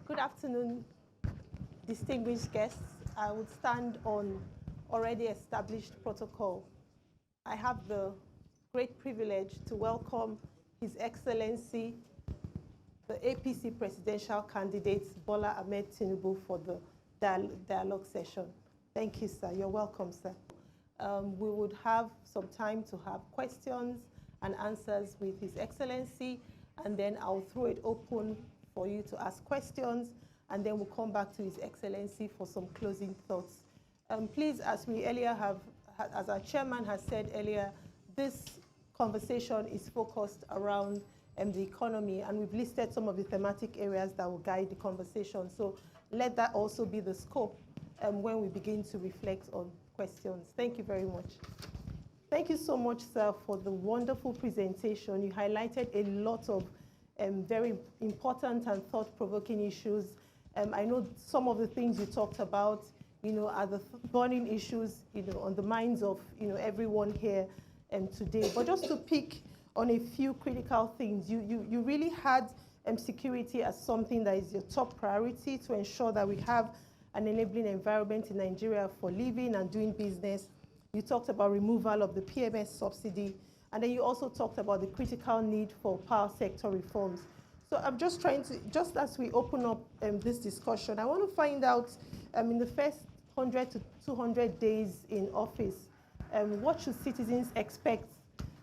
Good afternoon, distinguished guests. I would stand on already established protocol. I have the great privilege to welcome His Excellency, the APC presidential candidate, Bola Ahmed Tinubu, for the dialogue session. Thank you, sir. You're welcome, sir. We would have some time to have questions and answers with His Excellency, and then I'll throw it open for you to ask questions, and then we'll come back to His Excellency for some closing thoughts. Please, as we earlier have, as our chairman has said earlier, this conversation is focused around the economy, and we've listed some of the thematic areas that will guide the conversation. So let that also be the scope when we begin to reflect on questions. Thank you very much. Thank you so much, sir, for the wonderful presentation. You highlighted a lot of very important and thought-provoking issues. I know some of the things you talked about, are the burning issues, on the minds of, everyone here today. But just to pick on a few critical things, you really had security as something that is your top priority to ensure that we have an enabling environment in Nigeria for living and doing business. You talked about removal of the PMS subsidy, and then you also talked about the critical need for power sector reforms. So I'm just trying to, just as we open up this discussion, I want to find out in the first 100 to 200 days in office, what should citizens expect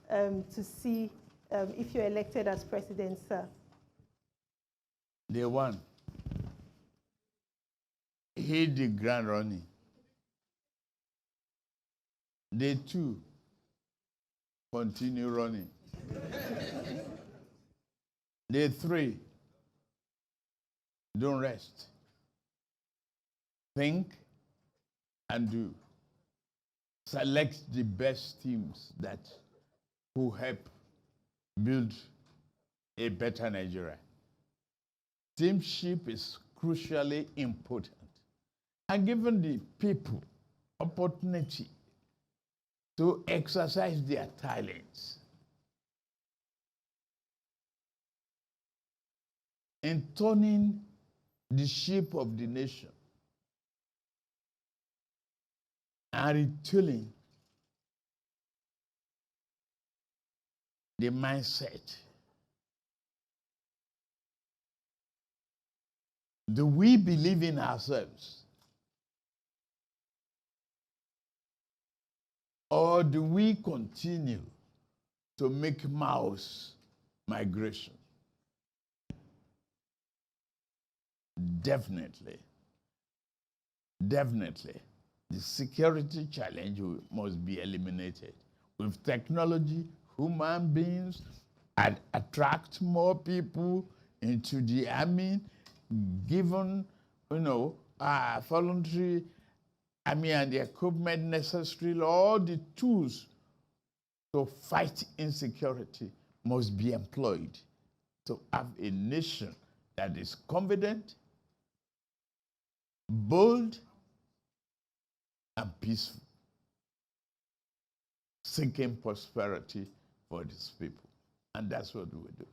to see if you're elected as president, sir? Day one, hit the ground running. Day two, continue running. Day three, don't rest. Think and do. Select the best teams that will help build a better Nigeria. Teamship is crucially important. And giving the people opportunity to exercise their talents in turning the shape of the nation and retooling the mindset. Do we believe in ourselves? Or do we continue to make mass migration? Definitely. The security challenge must be eliminated. With technology, human beings attract more people into the army, given, voluntary army and the equipment necessary, all the tools to fight insecurity must be employed to have a nation that is confident, bold, and peaceful, seeking prosperity for these people. And that's what we do.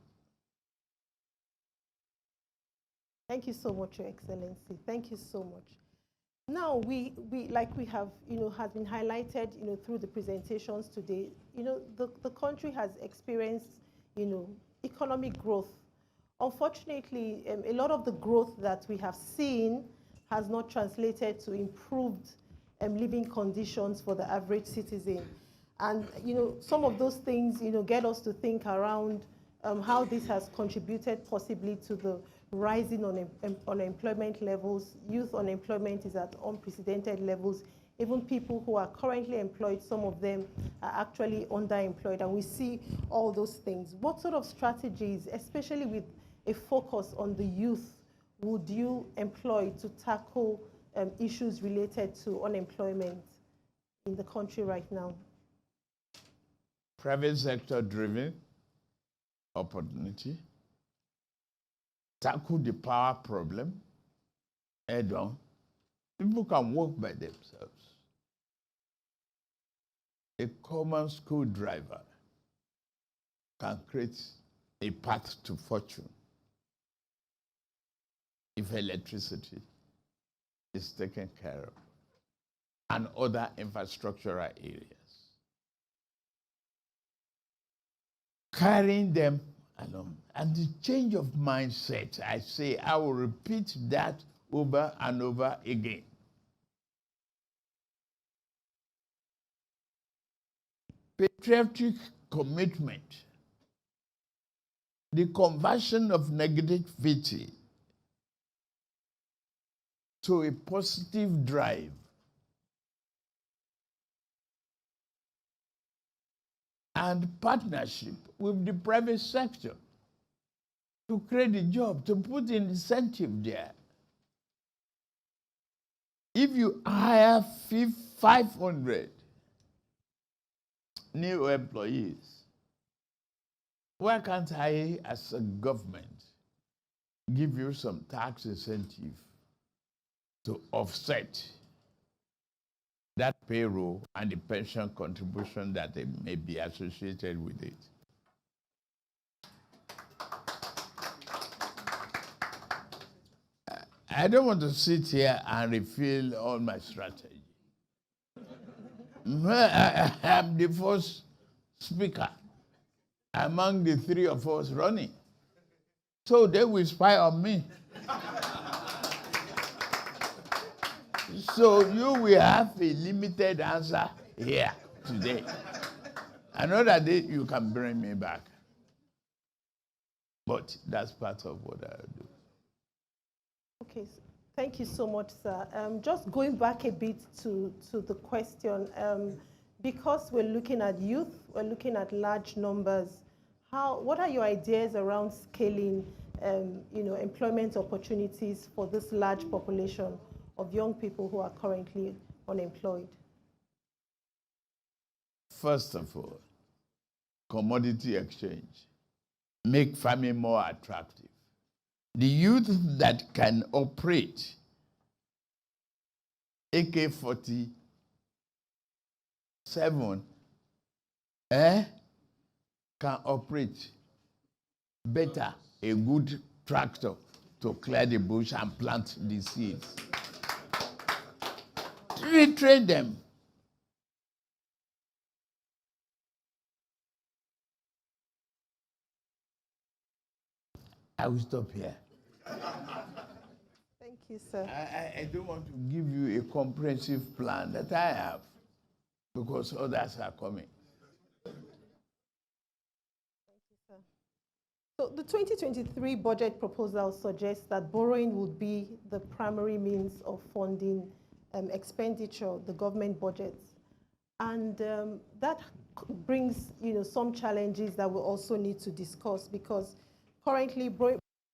Thank you so much, Your Excellency. Thank you so much. Now, we like we have, has been highlighted, through the presentations today, the country has experienced, economic growth. Unfortunately, a lot of the growth that we have seen has not translated to improved living conditions for the average citizen. And, some of those things, get us to think around how this has contributed possibly to the rising unemployment levels. Youth unemployment is at unprecedented levels. Even people who are currently employed, some of them are actually underemployed, and we see all those things. What sort of strategies, especially with a focus on the youth, would you employ to tackle issues related to unemployment in the country right now? Private sector driven opportunity, tackle the power problem head on. People can work by themselves. A common school driver can create a path to fortune. if electricity is taken care of and other infrastructural areas. Carrying them along. And the change of mindset, I say, I will repeat that over and over again. Patriotic commitment, the conversion of negativity to a positive drive, and partnership with the private sector to create a job, to put an incentive there. If you hire 500 new employees, why can't I, as a government, give you some tax incentive to offset that payroll and the pension contribution that may be associated with it? I don't want to sit here and reveal all my strategy. I'm the first speaker among the three of us running. So they will spy on me. So you will have a limited answer here today. Another day you can bring me back. But that's part of what I do. Okay, thank you so much, sir. Just going back a bit to the question, because we're looking at youth, we're looking at large numbers. What are your ideas around scaling, employment opportunities for this large population of young people who are currently unemployed? First of all, commodity exchange. Make farming more attractive. The youth that can operate AK-47 can operate better a good tractor to clear the bush and plant the seeds. Retrain them. I will stop here. Thank you, sir. I don't want to give you a comprehensive plan that I have because others are coming. Thank you, sir. So the 2023 budget proposal suggests that borrowing would be the primary means of funding expenditure, the government budgets. And that brings some challenges that we also need to discuss, because currently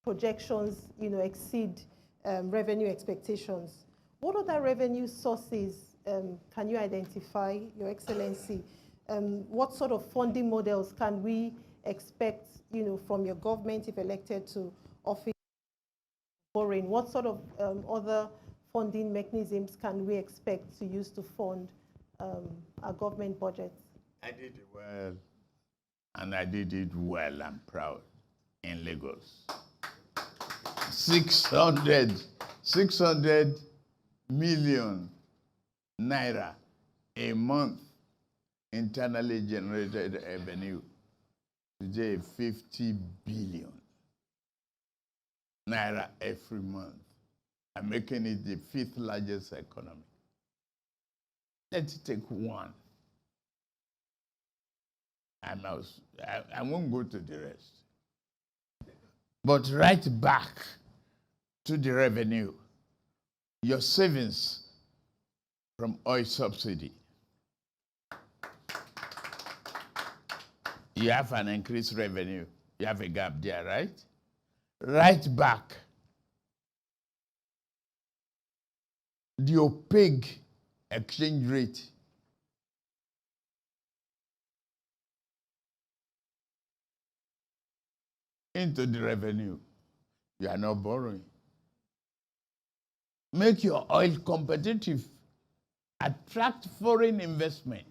projections exceed revenue expectations. What other revenue sources can you identify, Your Excellency? What sort of funding models can we expect from your government if elected to office borrowing? What sort of other funding mechanisms can we expect to use to fund our government budgets? I did it well, and I did it well and proud in Lagos. 600 million naira a month internally generated revenue. Today, 50 billion naira every month. I'm making it the 5th largest economy. Let's take one. I won't go to the rest. But right back to the revenue, your savings from oil subsidy. You have an increased revenue. You have a gap there, right? Right back. The opaque exchange rate. Into the revenue. You are not borrowing. Make your oil competitive. Attract foreign investment.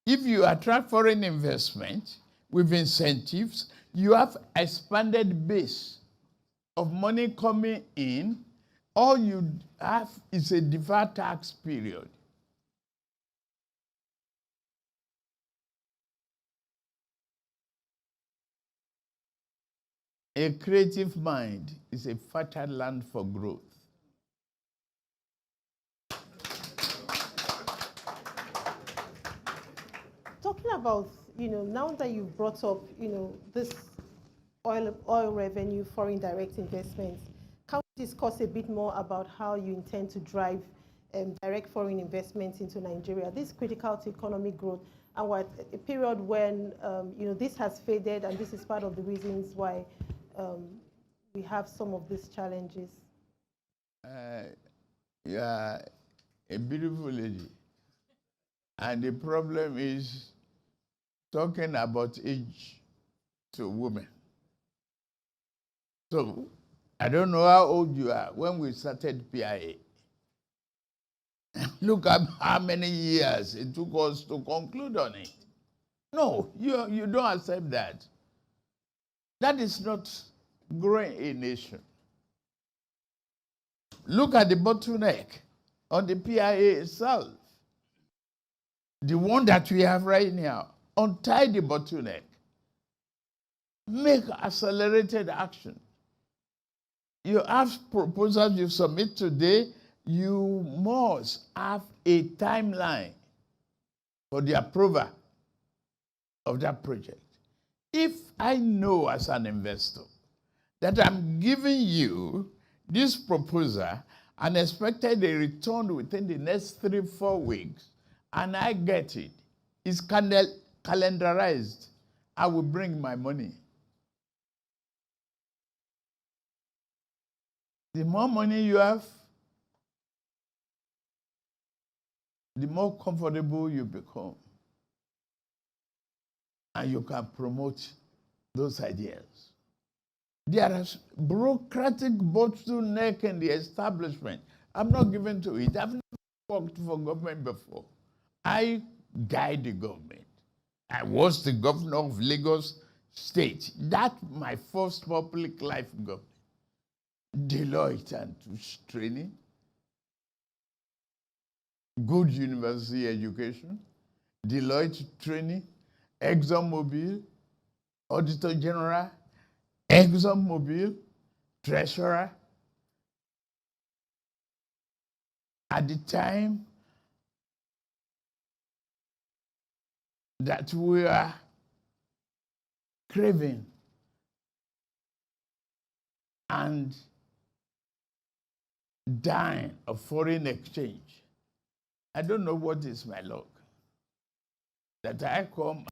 If you attract foreign investment with incentives, you have expanded base of money coming in, all you have is a deferred tax period. A creative mind is a fertile land for growth. Talking about, now that you've brought up, this oil revenue, foreign direct investments, can we discuss a bit more about how you intend to drive direct foreign investments into Nigeria? This is critical to economic growth, and we're at a period when this has faded, and this is part of the reasons why we have some of these challenges. You are a beautiful lady, and the problem is talking about age to women. So I don't know how old you are when we started PIA. Look at how many years it took us to conclude on it. No, you don't accept that. That is not growing a nation. Look at the bottleneck on the PIA itself. The one that we have right now. Untie the bottleneck. Make accelerated action. You have proposals you submit today, you must have a timeline for the approval of that project. If I know as an investor that I'm giving you this proposal and expected a return within the next 3-4 weeks, and I get it, it's calendarized, I will bring my money. The more money you have, the more comfortable you become. And you can promote those ideas. There is bureaucratic bottleneck in the establishment. I'm not given to it. I've never worked for government before. I guide the government. I was the governor of Lagos State. That's my first public life government. Deloitte and Touche training, good university education, Deloitte training, ExxonMobil, Auditor General, ExxonMobil, Treasurer. At the time that we are craving and dying of foreign exchange, I don't know what is my luck, that I come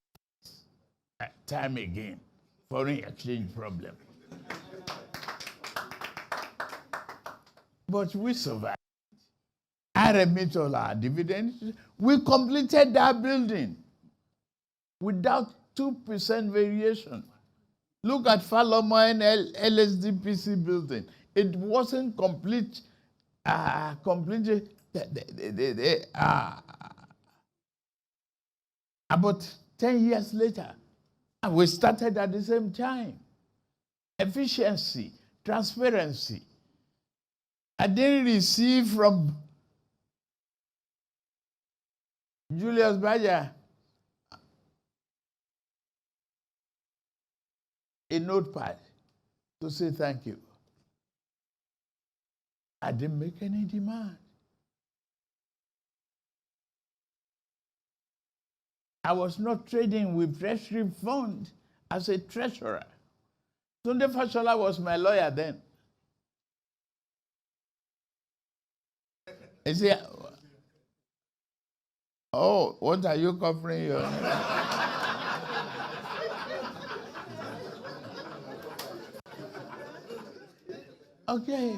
time again, foreign exchange problem. But we survived. I remit all our dividends. We completed that building without 2% variation. Look at Falomoen LSDPC building. It wasn't completed about 10 years later. And we started at the same time. Efficiency, transparency. I didn't receive from Julius Baja a notepad to say thank you. I didn't make any demand. I was not trading with treasury fund as a treasurer. Tunde Fashola was my lawyer then. He said, oh, what are you covering your Okay.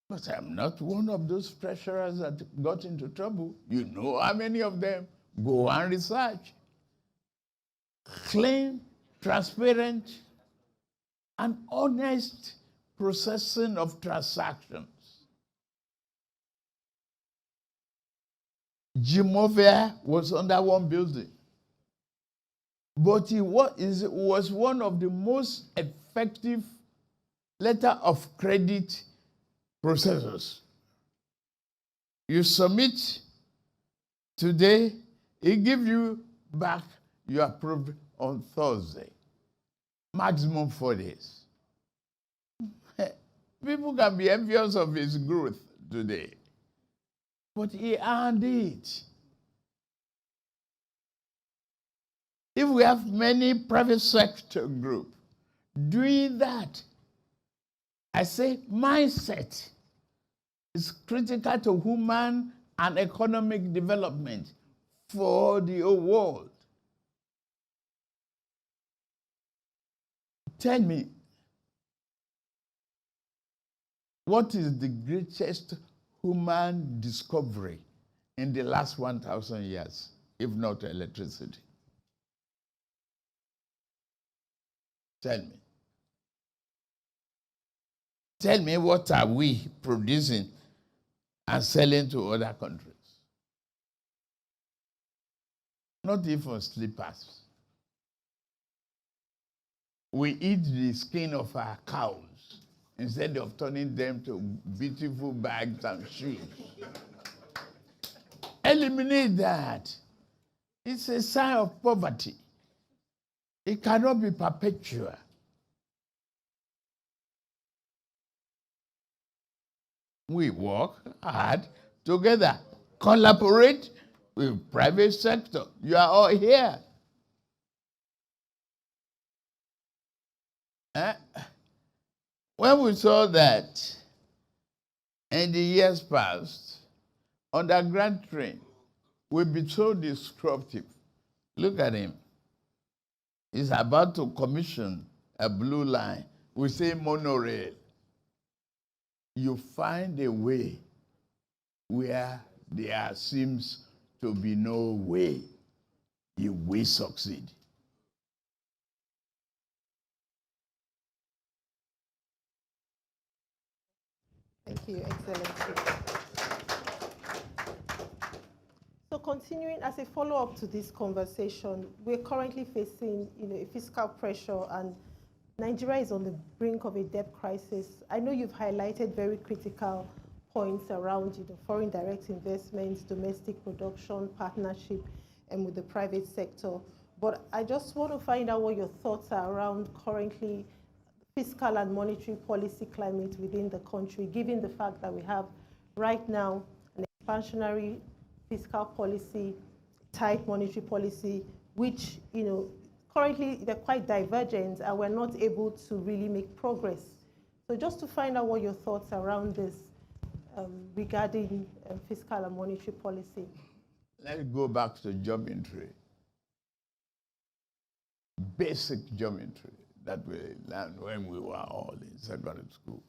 But I'm not one of those treasurers that got into trouble. You know how many of them? Go and research. Clean, transparent, and honest processing of transactions. Jimovia was under one building. But he was one of the most effective letter of credit processors. You submit today, it gives you back your approved on Thursday. Maximum 4 days. People can be envious of his growth today, but he earned it. If we have many private sector groups doing that, I say mindset is critical to human and economic development for the whole world. Tell me, what is the greatest human discovery in the last 1,000 years, if not electricity? Tell me. Tell me, what are we producing and selling to other countries? Not even slippers. We eat the skin of our cows instead of turning them to beautiful bags and shoes. Eliminate that. It's a sign of poverty. It cannot be perpetual. We work hard together, collaborate with private sector. You are all here. When we saw that in the years past, underground train will be so disruptive. Look at him. He's about to commission a blue line. We say monorail. You find a way where there seems to be no way. You will succeed. Thank you, Excellency. So continuing as a follow-up to this conversation, we're currently facing a fiscal pressure, and Nigeria is on the brink of a debt crisis. I know you've highlighted very critical points around foreign direct investments, domestic production, partnership, and with the private sector. But I just want to find out what your thoughts are around currently fiscal and monetary policy climate within the country, given the fact that we have right now an expansionary fiscal policy, tight monetary policy, which currently they're quite divergent, and we're not able to really make progress. So just to find out what your thoughts around this regarding fiscal and monetary policy. Let's go back to geometry. Basic geometry that we learned when we were all in secondary school.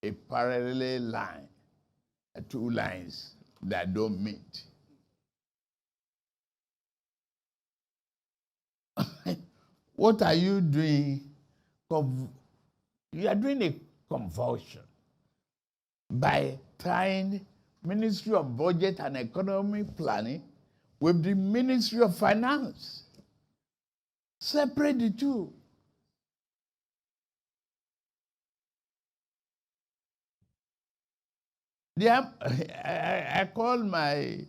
A parallel line, two lines that don't meet. What are you doing? You are doing a convulsion by tying Ministry of Budget and Economic Planning with the Ministry of Finance. Separate the two. I call my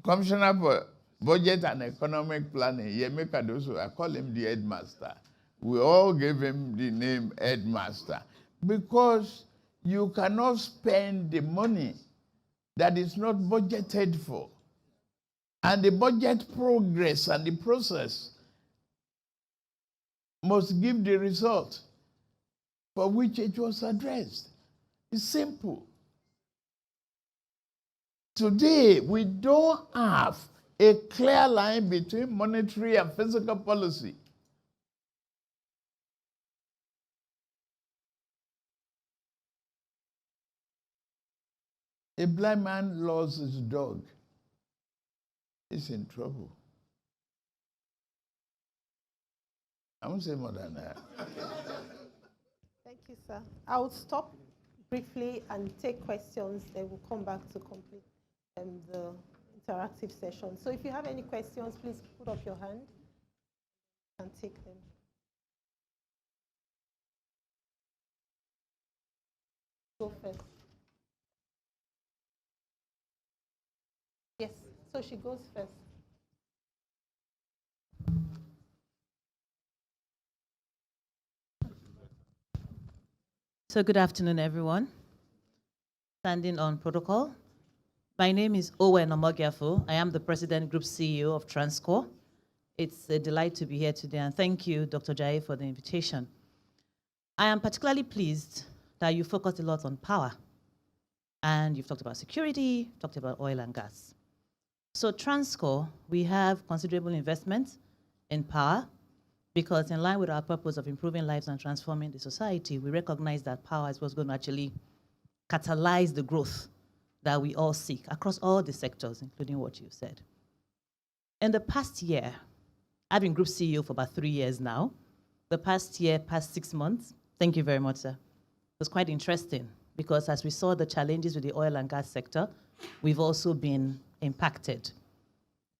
Commissioner for Budget and Economic Planning, Yemi Kadoso, I call him the headmaster. We all gave him the name headmaster because you cannot spend the money that is not budgeted for. And the budget progress and the process must give the result for which it was addressed. It's simple. Today, we don't have a clear line between monetary and fiscal policy. A blind man lost his dog. He's in trouble. I won't say more than that. Thank you, sir. I will stop briefly and take questions, then we'll come back to complete the interactive session. So if you have any questions, please put up your hand and take them. go first. Yes, so she goes first. So good afternoon, everyone. Standing on protocol. My name is Owen Omogiafo. I am the President Group CEO of Transcorp. It's a delight to be here today, and thank you, Dr. Jai, for the invitation. I am particularly pleased that you focused a lot on power, and you've talked about security, talked about oil and gas. So Transcorp, we have considerable investment in power, because in line with our purpose of improving lives and transforming the society, we recognize that power is what's going to actually catalyze the growth that we all seek across all the sectors, including what you said. In the past year, I've been Group CEO for about 3 years now. The past 6 months, thank you very much, sir. It was quite interesting because as we saw the challenges with the oil and gas sector, we've also been impacted.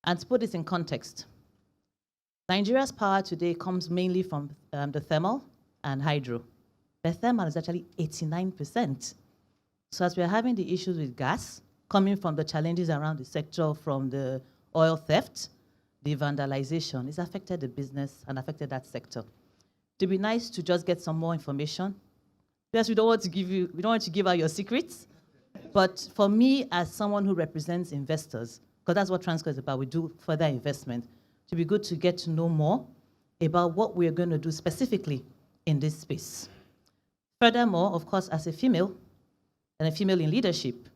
And to put this in context, Nigeria's power today comes mainly from the thermal and hydro. The thermal is actually 89%. So as we're having the issues with gas, coming from the challenges around the sector, from the oil theft, the vandalization, it's affected the business and affected that sector. It'd be nice to just get some more information. Yes, we don't want to give out your secrets, but for me, as someone who represents investors, because that's what Transcorp is about, we do further investment, it'd be good to get to know more about what we're going to do specifically in this space. Furthermore, of course, as a female, and a female in leadership,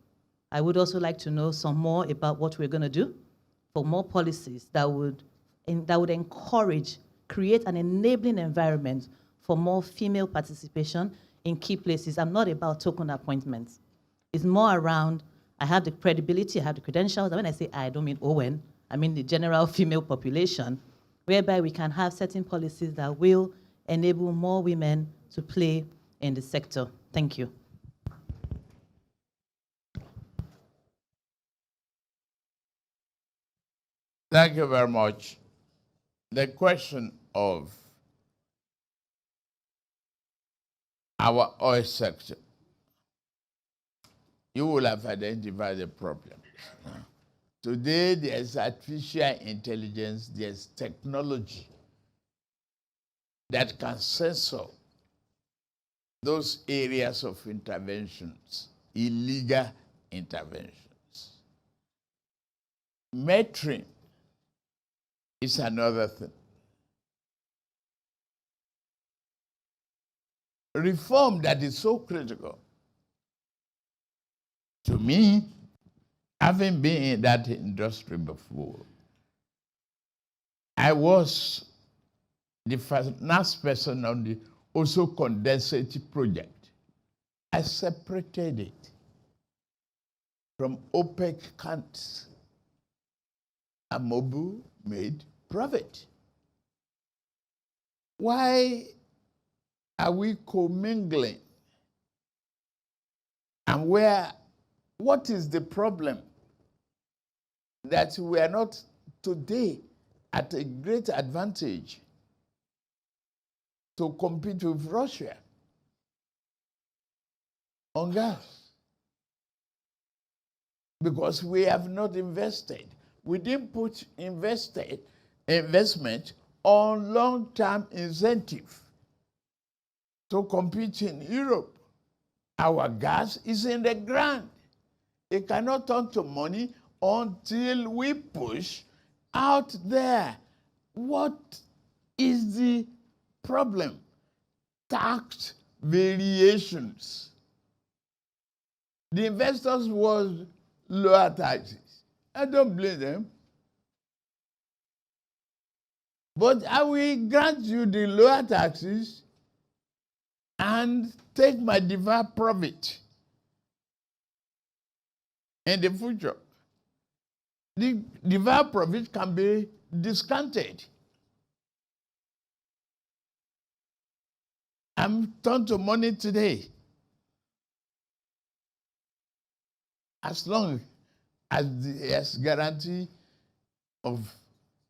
I would also like to know some more about what we're going to do for more policies that would encourage, create an enabling environment for more female participation in key places. I'm not about token appointments. It's more around, I have the credibility, I have the credentials. And when I say I don't mean Owen, I mean the general female population, whereby we can have certain policies that will enable more women to play in the sector. Thank you. Thank you very much. The question of our oil sector, you will have identified the problem. Today, there's artificial intelligence, there's technology that can censor those areas of interventions, illegal interventions. Metering is another thing. Reform that is so critical. To me, having been in that industry before, I was the last person on the also condensate project. I separated it from OPEC countries. Amobu made profit. Why are we commingling? And what is the problem? That we are not today at a great advantage to compete with Russia on gas. Because we have not invested. We didn't put investment on long-term incentive to compete in Europe. Our gas is in the ground. It cannot turn to money until we push out there. What is the problem? Tax variations. The investors want lower taxes. I don't blame them. But I will grant you the lower taxes and take my deferred profit in the future. The deferred profit can be discounted. I'm turned to money today. As long as there's guarantee of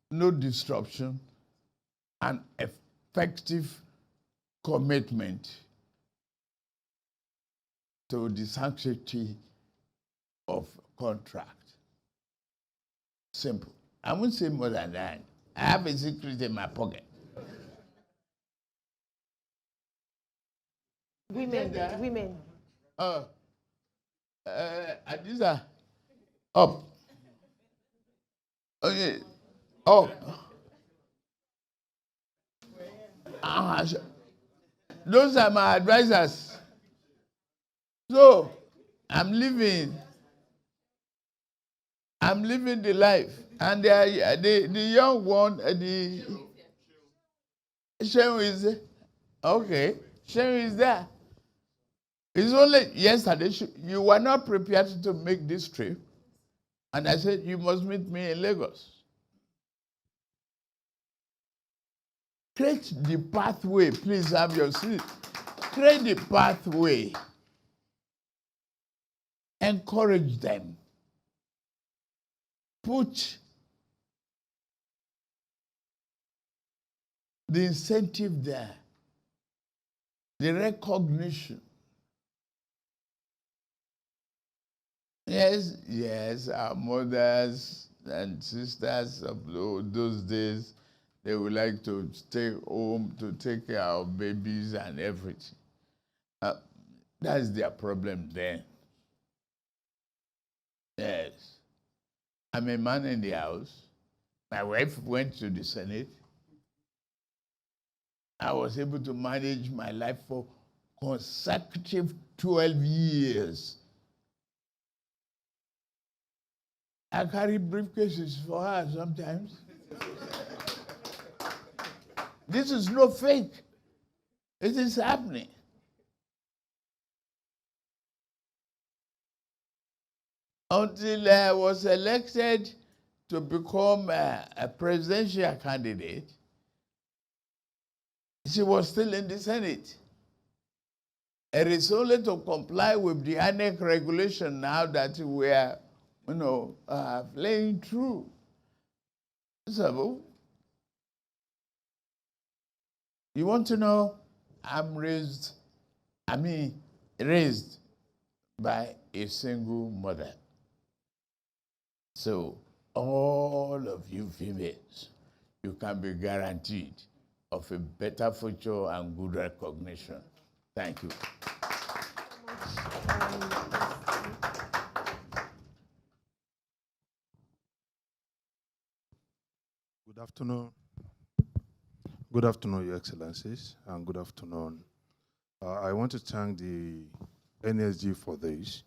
no disruption and effective commitment to the sanctity of contract. Simple. I won't say more than that. I have a secret in my pocket. Women. These are up. Okay, up. Those are my advisors. So I'm living the life, and the young one, the Shem is okay. Shem is there. It's only yesterday you were not prepared to make this trip, and I said you must meet me in Lagos. Create the pathway. Please have your seat. Create the pathway. Encourage them. Put the incentive there. The recognition. Yes, our mothers and sisters of those days, they would like to stay home to take care of babies and everything. That's their problem then. Yes. I'm a man in the house. My wife went to the Senate. I was able to manage my life for consecutive 12 years. I carry briefcases for her sometimes. This is no fake. It is happening. Until I was elected to become a presidential candidate, she was still in the Senate. It is only to comply with the ANEC regulation now that we are, playing through. So, you want to know, I'm raised by a single mother. So, all of you females, you can be guaranteed of a better future and good recognition. Thank you. Good afternoon. Good afternoon, Your Excellencies, and good afternoon. I want to thank the NSG for this.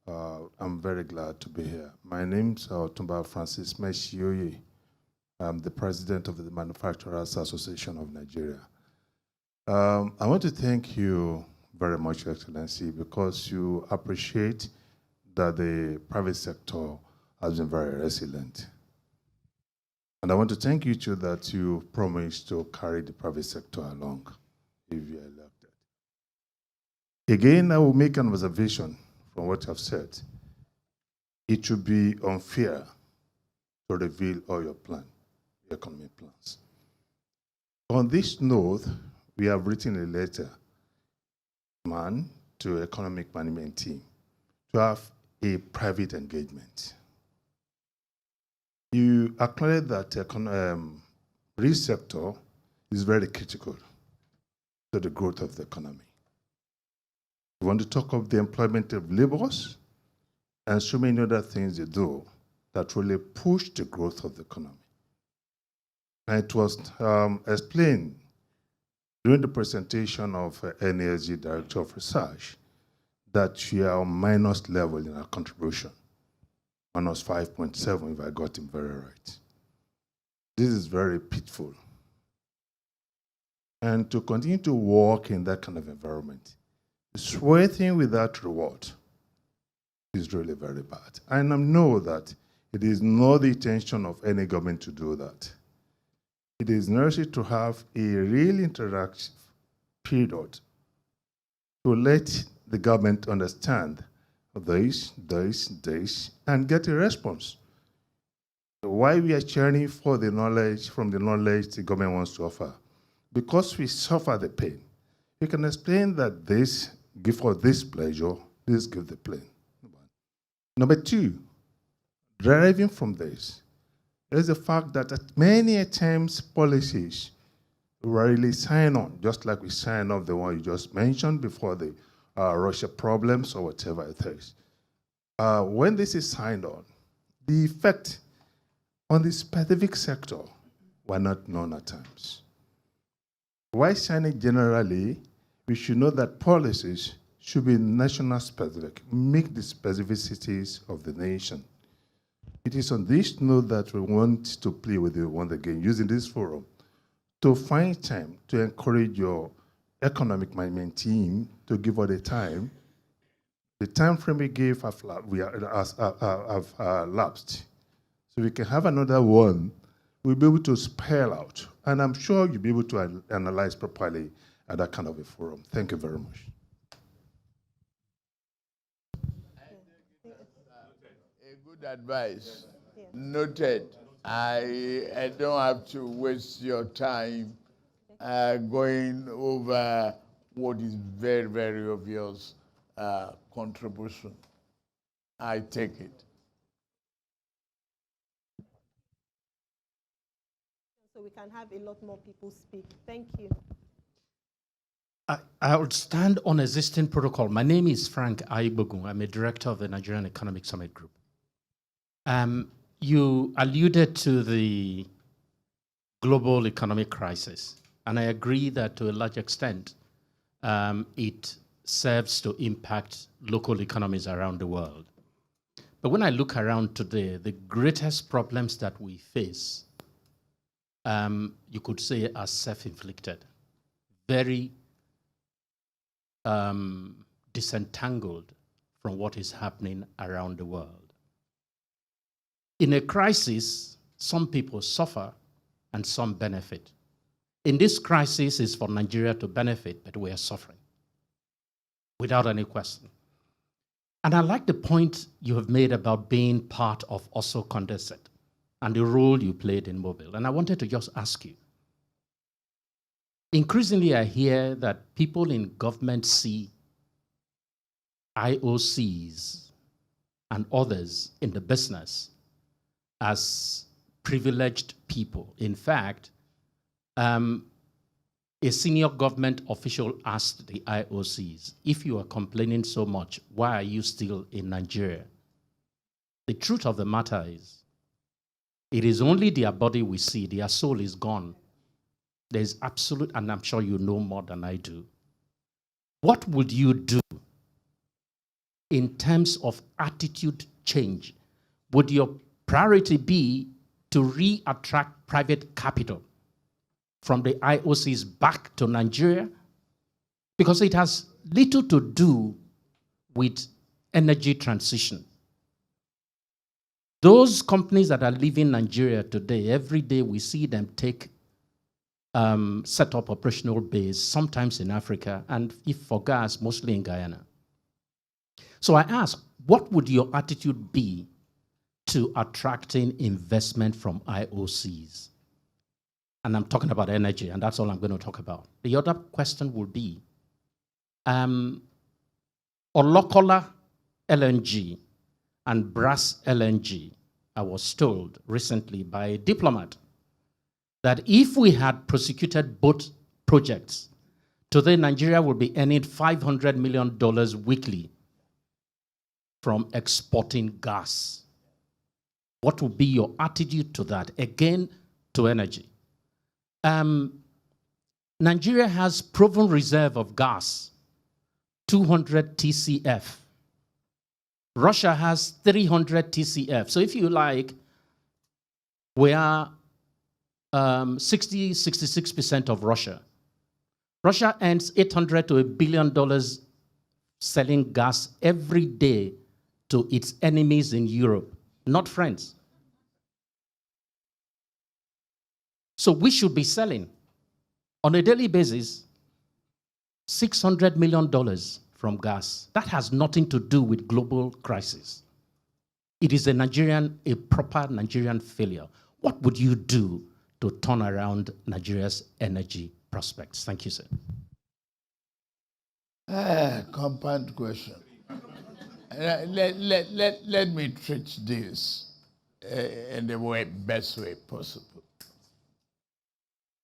I'm very glad to be here. My name's Otumba Francis Meshioye. I'm the president of the Manufacturers Association of Nigeria. I want to thank you very much, Your Excellency, because you appreciate that the private sector has been very resilient. And I want to thank you too that you promised to carry the private sector along if you are elected. Again, I will make an observation from what you have said. It should be unfair to reveal all your economic plans. On this note, we have written a letter to economic management team to have a private engagement. You acknowledge that real sector is very critical to the growth of the economy. We want to talk of the employment of laborers and so many other things they do that really push the growth of the economy. And it was explained during the presentation of NSG Director of Research that we are on minus level in our contribution. Minus 5.7 if I got him very right. This is very pitiful. And to continue to work in that kind of environment, sweating without reward is really very bad. And I know that it is not the intention of any government to do that. It is necessary to have a real interactive period to let the government understand this, and get a response. So why we are cheering for the knowledge, from the knowledge the government wants to offer? Because we suffer the pain. We can explain that this, give for this pleasure, This give the plane. Number two, deriving from this, is the fact that at many times policies really sign on, just like we sign off the one you just mentioned before the Russia problems or whatever it is. When this is signed on, the effect on the specific sector were not known at times. Why signing generally, we should know that policies should be national specific, meet the specificities of the nation. It is on this note that we want to play with you once again, using this forum, to find time to encourage your economic management team to give us the time. The time frame we gave have lapsed. So we can have another one. We'll be able to spell out. And I'm sure you'll be able to analyze properly at that kind of a forum. Thank you very much. A good advice. Yeah. Noted. I don't have to waste your time going over what is very, very obvious contribution. I take it. So we can have a lot more people speak. Thank you. I would stand on existing protocol. My name is Frank Aibogun. I'm a director of the Nigerian Economic Summit Group. You alluded to the global economic crisis, and I agree that to a large extent, it serves to impact local economies around the world. But when I look around today, the greatest problems that we face, you could say, are self-inflicted, very disentangled from what is happening around the world. In a crisis, some people suffer and some benefit. In this crisis, it's for Nigeria to benefit, but we are suffering, without any question. And I like the point you have made about being part of also Condorcet and the role you played in Mobile. And I wanted to just ask you, increasingly I hear that people in government see IOCs and others in the business as privileged people. In fact, a senior government official asked the IOCs, if you are complaining so much, why are you still in Nigeria? The truth of the matter is, it is only their body we see, their soul is gone. There's absolute, and I'm sure you know more than I do. What would you do in terms of attitude change? Would your priority be to re-attract private capital from the IOCs back to Nigeria? Because it has little to do with energy transition. Those companies that are leaving Nigeria today, every day we see them set up operational base, sometimes in Africa, and if for gas, mostly in Guyana. So I ask, what would your attitude be to attracting investment from IOCs? And I'm talking about energy, and that's all I'm going to talk about. The other question would be, Olokola LNG and Brass LNG, I was told recently by a diplomat that if we had prosecuted both projects, today Nigeria would be earning $500 million weekly from exporting gas. What would be your attitude to that? Again, to energy. Nigeria has proven reserve of gas, 200 TCF. Russia has 300 TCF. So if you like, we are 66% of Russia. Russia earns $800 to $1 billion selling gas every day to its enemies in Europe, not friends. So we should be selling on a daily basis $600 million from gas. That has nothing to do with global crisis. It is a proper Nigerian failure. What would you do to turn around Nigeria's energy prospects? Thank you, sir. Compound question. Let me treat this in the best way possible.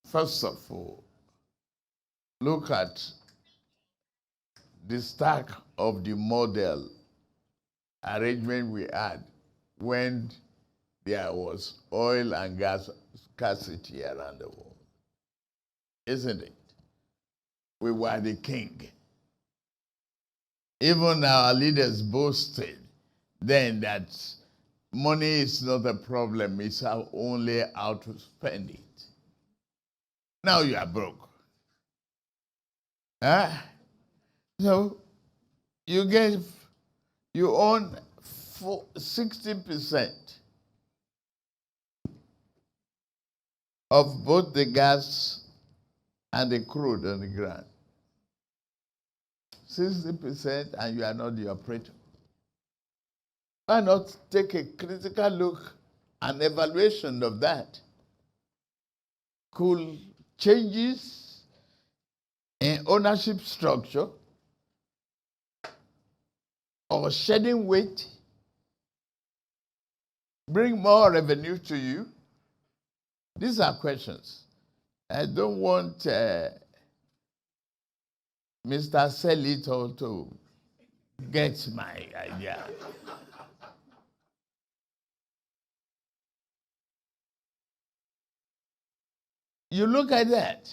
First of all, look at the stack of the model arrangement we had when there was oil and gas scarcity around the world. Isn't it? We were the king. Even our leaders boasted then that money is not a problem, it's only how to spend it. Now you are broke. Huh? So you own 60% of both the gas and the crude on the ground. 60% and you are not the operator. Why not take a critical look and evaluation of that? Could changes in ownership structure or shedding weight bring more revenue to you? These are questions. I don't want Mr. Selito to get my idea. You look at that.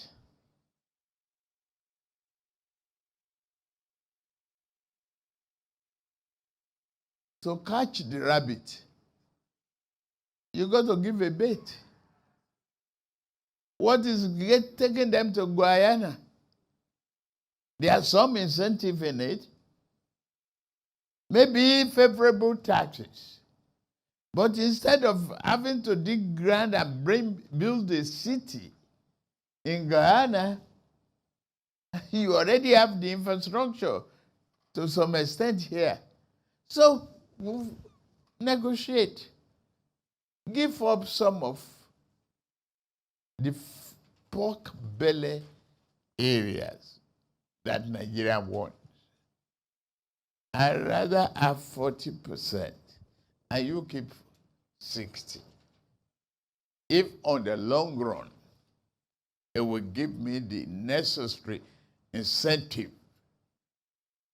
To catch the rabbit, you got to give a bait. What is taking them to Guyana? There's some incentive in it. Maybe favorable taxes. But instead of having to dig ground and build a city in Guyana, you already have the infrastructure to some extent here. So negotiate. Give up some of the pork belly areas that Nigeria wants. I'd rather have 40% and you keep 60. If on the long run, it will give me the necessary incentive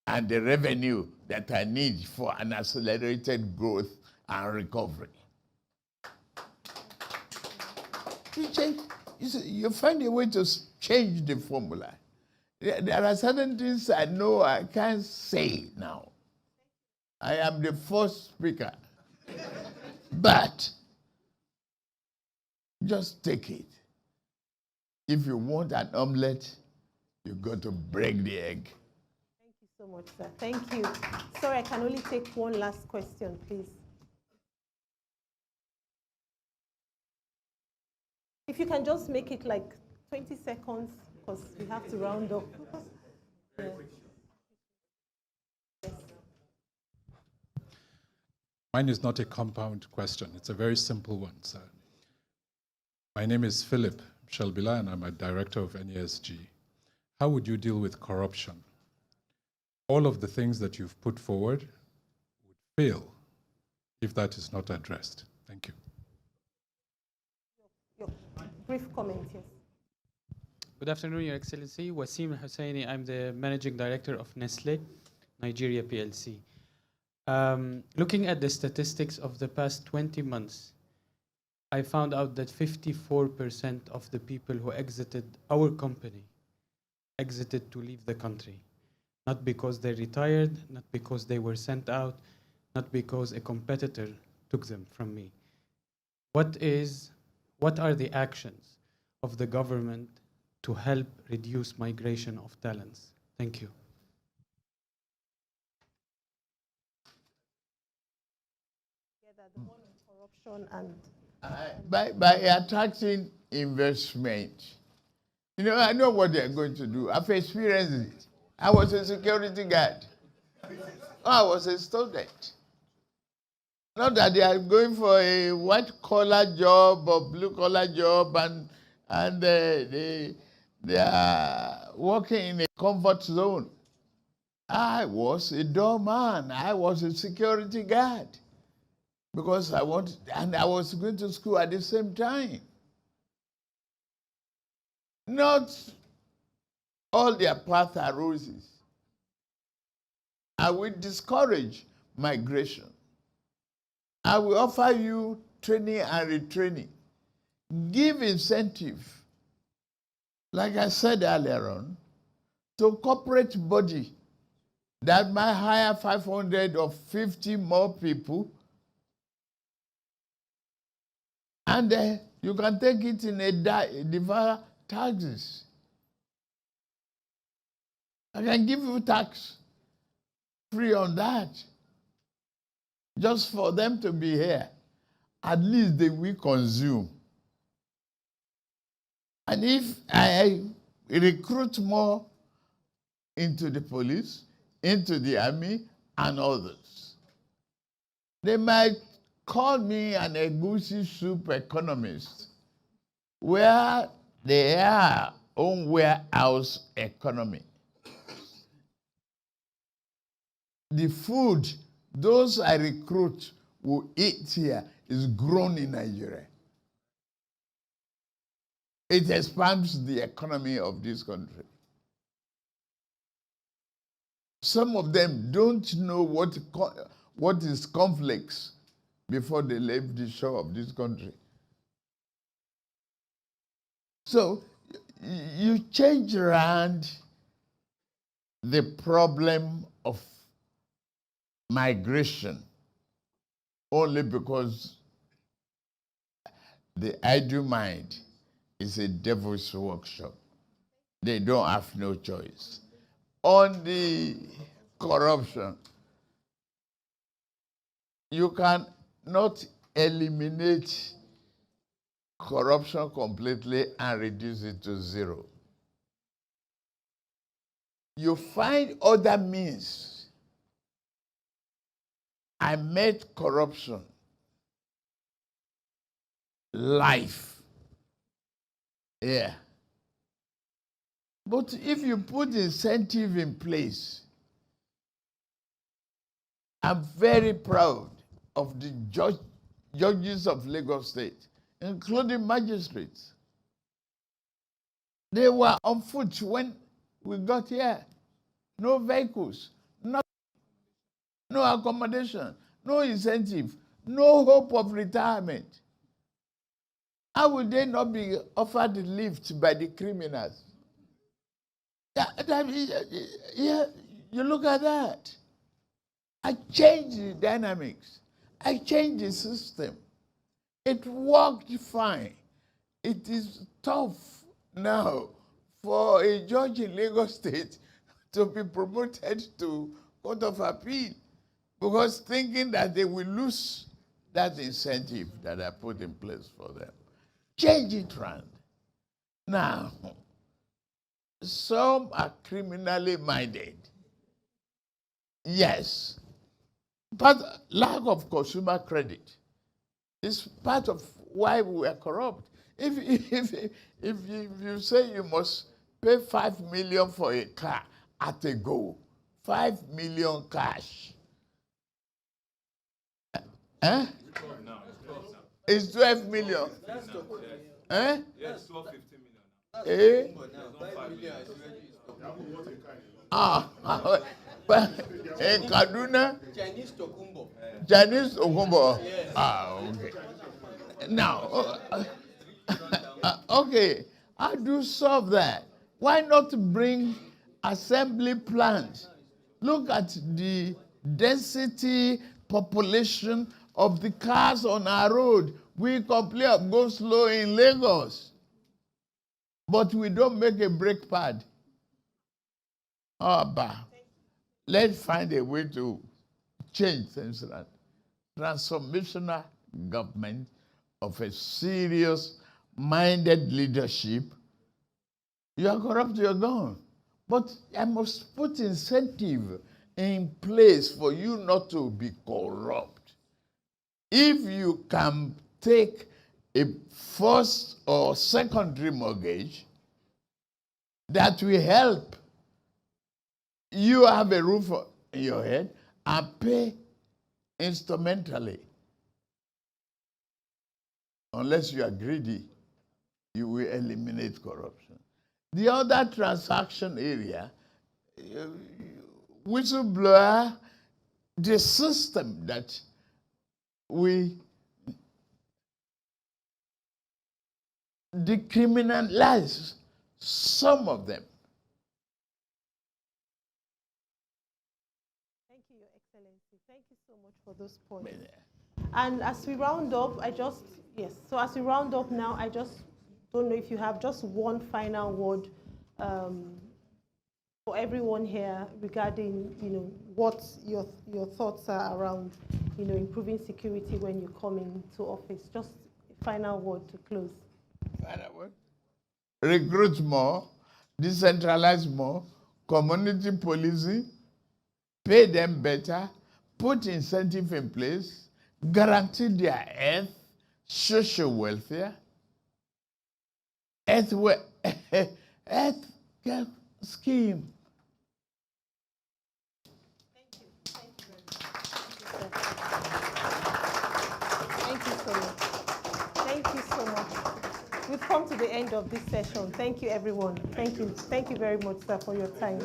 and the revenue that I need for an accelerated growth and recovery. You find a way to change the formula. There are certain things I know I can't say now. I am the first speaker. But just take it. If you want an omelette, you've got to break the egg. Thank you so much, sir. Thank you. Sorry, I can only take one last question, please. If you can just make it like 20 seconds, because we have to round up. Yeah. Yes. Mine is not a compound question. It's a very simple one, sir. My name is Philip Shelbila, and I'm a director of NESG. How would you deal with corruption? All of the things that you've put forward would fail if that is not addressed. Thank you. Your brief comment, yes. Good afternoon, Your Excellency. Wasim Hussaini, I'm the Managing Director of Nestle, Nigeria PLC. Looking at the statistics of the past 20 months, I found out that 54% of the people who exited our company exited to leave the country. Not because they retired, not because they were sent out, not because a competitor took them from me. What are the actions of the government to help reduce migration of talents? Thank you. The one on corruption and by attracting investment. You know, I know what they're going to do. I've experienced it. I was a security guard. I was a student. Not that they are going for a white-collar job or blue-collar job and they are working in a comfort zone. I was a doorman. I was a security guard because I wanted, and I was going to school at the same time. Not all their paths are roses. I will discourage migration. I will offer you training and retraining. Give incentive, like I said earlier on, to corporate body that might hire 500 or 50 more people, and you can take it in a defer taxes. I can give you tax free on that, just for them to be here. At least they will consume. And if I recruit more into the police, into the army, and others, they might call me an egusi soup economist, where they are own warehouse economy. The food those I recruit will eat here is grown in Nigeria. It expands the economy of this country. Some of them don't know what is cornflakes before they leave the shore of this country. So you change around the problem of migration only because the idle mind is a devil's workshop. They don't have no choice. On the corruption, you can not eliminate corruption completely and reduce it to zero. You find other means. I made corruption life. Yeah. But if you put incentive in place, I'm very proud of the judges of Lagos State, including magistrates. They were on foot when we got here. No vehicles, no accommodation, no incentive, no hope of retirement. How would they not be offered lift by the criminals? Yeah, you look at that. I changed the dynamics. I changed the system. It worked fine. It is tough now for a judge in Lagos State to be promoted to Court of Appeal because thinking that they will lose that incentive that I put in place for them. Change it around. Now, some are criminally minded. Yes. But lack of consumer credit is part of why we are corrupt. If you say you must pay 5 million for a car at a go, 5 million cash. Eh? It's 12 million. Eh? Yes, 12, 15 million. Eh? But in Kaduna, Chinese Tokumbo. Yes. Okay. Now, okay, how do you solve that? Why not bring assembly plants? Look at the density population of the cars on our road. We complain of go slow in Lagos, but we don't make a brake pad. Let's find a way to change things like transformational government of a serious-minded leadership. You are corrupt, you're gone. But I must put incentive in place for you not to be corrupt. If you can take a first or secondary mortgage, that will help you have a roof in your head and pay instrumentally. Unless you are greedy, you will eliminate corruption. The other transaction area, whistleblower, the system that we decriminalize some of them. Thank you, Your Excellency. Thank you so much for those points. And as we round up, so as we round up now, I just don't know if you have just one final word for everyone here regarding, what your thoughts are around, improving security when you come into office. Just a final word to close. Final word? Recruit more, decentralize more, community policing, pay them better, put incentive in place, guarantee their health, social welfare, health care scheme. Thank you. Thank you very much. Thank you so much. Thank you so much. We've come to the end of this session. Thank you, everyone. Thank you. Thank you very much, sir, for your time.